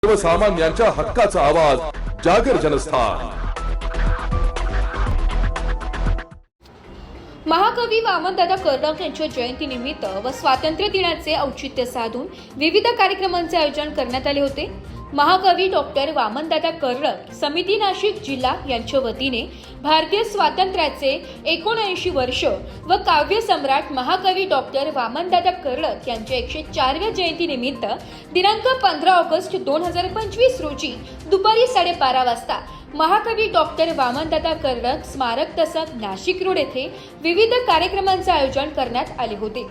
सर्वसामान्यांच्या हक्काचा आवाज जागर जनस्थान। महाकवी वामनदादा कर्डक यांच्या जयंतीनिमित्त व स्वातंत्र्य दिनाचे औचित्य साधून विविध कार्यक्रमांचे आयोजन करण्यात आले होते। महाकवी डॉक्टर वामनदादा कर्डक समिती नाशिक जिल्हा यांच्या वतीने भारतीय स्वातंत्र्याचे 79 वर्ष व काव्य सम्राट महाकवी डॉक्टर वामनदादा कर्डक यांच्या 104व्या जयंतीनिमित्त दिनांक 15 ऑगस्ट 2025 रोजी दुपारी 12:30 वाजता महाकवी डॉक्टर वामनदादा कर्डक स्मारक तसक नाशिक रोड येथे विविध कार्यक्रमांचे आयोजन करण्यात आले होते।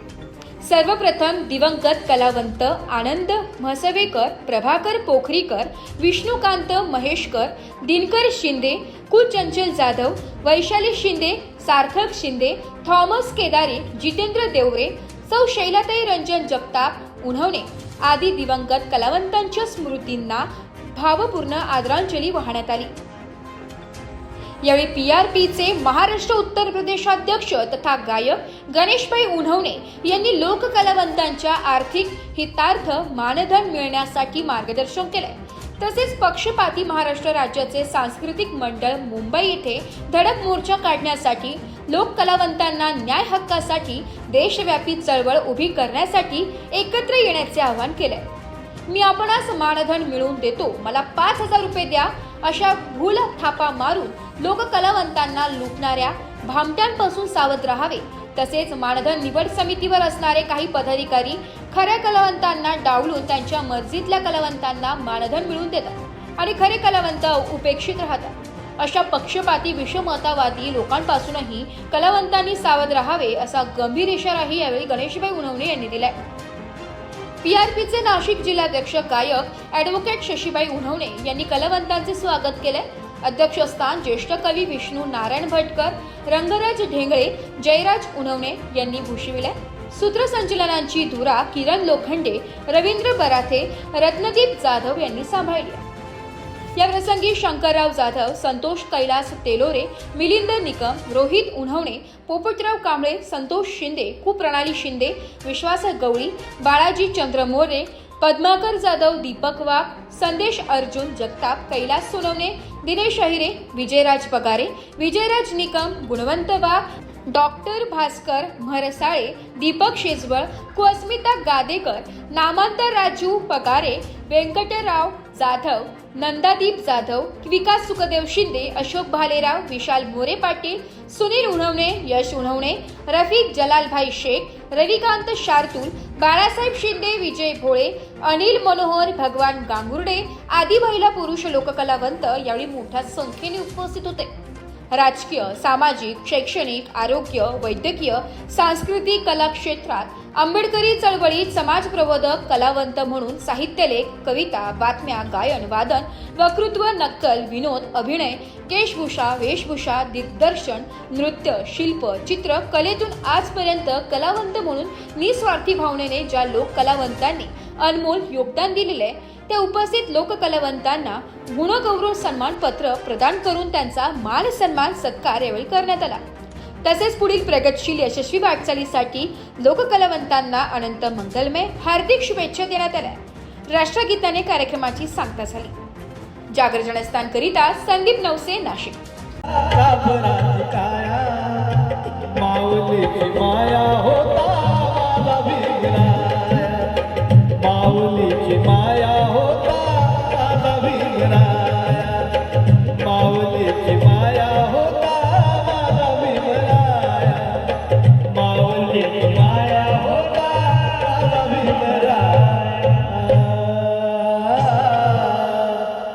सर्वप्रथम दिवंगत कलावंत आनंद म्हसवेकर, प्रभाकर पोखरीकर, विष्णुकांत महेशकर, दिनकर शिंदे, कुलचंचल जाधव, वैशाली शिंदे, सार्थक शिंदे, थॉमस केदारे, जितेंद्र देवरे, सौ शैलाताई रंजन जगताप उन्हवणे आदी दिवंगत कलावंतांच्या स्मृतींना भावपूर्ण आदरांजली वाहण्यात आली। यावेळी पीआरपीचे महाराष्ट्र उत्तर प्रदेशाध्यक्ष तथा गायक गणेशभाई उन्हवणे यांनी लोककलावंतांच्या आर्थिक हितार्थ मानधन मिळण्यासाठी मार्गदर्शन केले। तसेच पक्षपाती महाराष्ट्र राज्याचे सांस्कृतिक मंडळ मुंबई येथे धडक मोर्चा काढण्यासाठी लोककलावंतांना न्याय हक्कासाठी देशव्यापी चळवळ उभी करण्यासाठी एकत्र येण्याचे आवाहन केले। मी आपणास मानधन मिळवून देतो, मला 5,000 रुपये द्या अशा भूल थापा मारून लोककलावंतांना लुटणाऱ्या भामट्यांपासून सावध राहावे। तसेच मानधन निवड समितीवर असणारे काही पदाधिकारी खऱ्या कलावंतांना डावलून त्यांच्या मर्जीतल्या कलावंतांना मानधन मिळवून देतात आणि खरे कलावंत उपेक्षित राहतात। अशा पक्षपाती विषमतावादी लोकांपासूनही कलावंतांनी सावध राहावे असा गंभीर इशाराही यावेळी गणेशभाई उन्हवणे यांनी दिलाय। पीआरपीचे नाशिक जिल्हाध्यक्ष गायक ॲडव्होकेट शशीबाई उन्हवणे यांनी कलावंतांचे स्वागत केले। अध्यक्षस्थान ज्येष्ठ कवी विष्णू नारायण भटकर, रंगराज ढेंगळे, जयराज उन्हवणे यांनी भूषविले। सूत्रसंचलनांची धुरा किरण लोखंडे, रवींद्र बराथे, रत्नदीप जाधव यांनी सांभाळली। या प्रसंगी शंकरराव जाधव, संतोष कैलास तेलोरे, मिलिंद निकम, रोहित उन्हवणे, पोपटराव कांबळे, संतोष शिंदे, कुप्रणाली शिंदे, विश्वास गवळी, बाळाजी चंद्र मोरे, पद्माकर जाधव, दीपक वाघ, संदेश अर्जुन जगताप, कैलास सोनवणे, दिनेश अहिरे, विजयराज पगारे, विजयराज निकम, गुणवंत वाघ, डॉक्टर भास्कर म्हरसाळे, दीपक शेजवळ, कुअस्मिता गादेकर, नामांतर राजू पगारे, व्यंकटराव जाधव, नंदादीप जाधव, विकास सुखदेव शिंदे, अशोक भालेराव, विशाल मोरे पाटील, सुनील उन्हवणे, यश उन्हवणे, रफिक जलालभाई शेख, रविकांत शार्तूल, बाळासाहेब शिंदे, विजय भोळे, अनिल मनोहर, भगवान गांगुर्डे आदी महिला पुरुष लोककलावंत यावेळी मोठ्या संख्येने उपस्थित होते। राजकीय, सामाजिक, शैक्षणिक, आरोग्य, वैद्यकीय, सांस्कृतिक, कला क्षेत्रात आंबेडकरी चळवळीत समाजप्रबोधक कलावंत म्हणून साहित्यलेख, कविता, बातम्या, गायन, वादन, वक्तृत्व, नक्कल, विनोद, अभिनय, केशभूषा, वेशभूषा, दिग्दर्शन, नृत्य, शिल्प, चित्र कलेतून आजपर्यंत कलावंत म्हणून निस्वार्थी भावनेने ज्या लोककलावंतांनी अनमोल योगदान दिलेले त्या उपस्थित लोककलावंतांना गुणगौरव सन्मान पत्र प्रदान करून त्यांचा मान सन्मान सत्कार यावेळी करण्यात आला। तसेच पुढील प्रगतशील यशस्वी वाटचालीसाठी लोककलावंतांना अनंत मंगलमय हार्दिक शुभेच्छा देण्यात आल्या। राष्ट्रगीताने कार्यक्रमाची सांगता झाली। जागर जनस्थान करिता संदीप नवसे, नाशिक। माया होता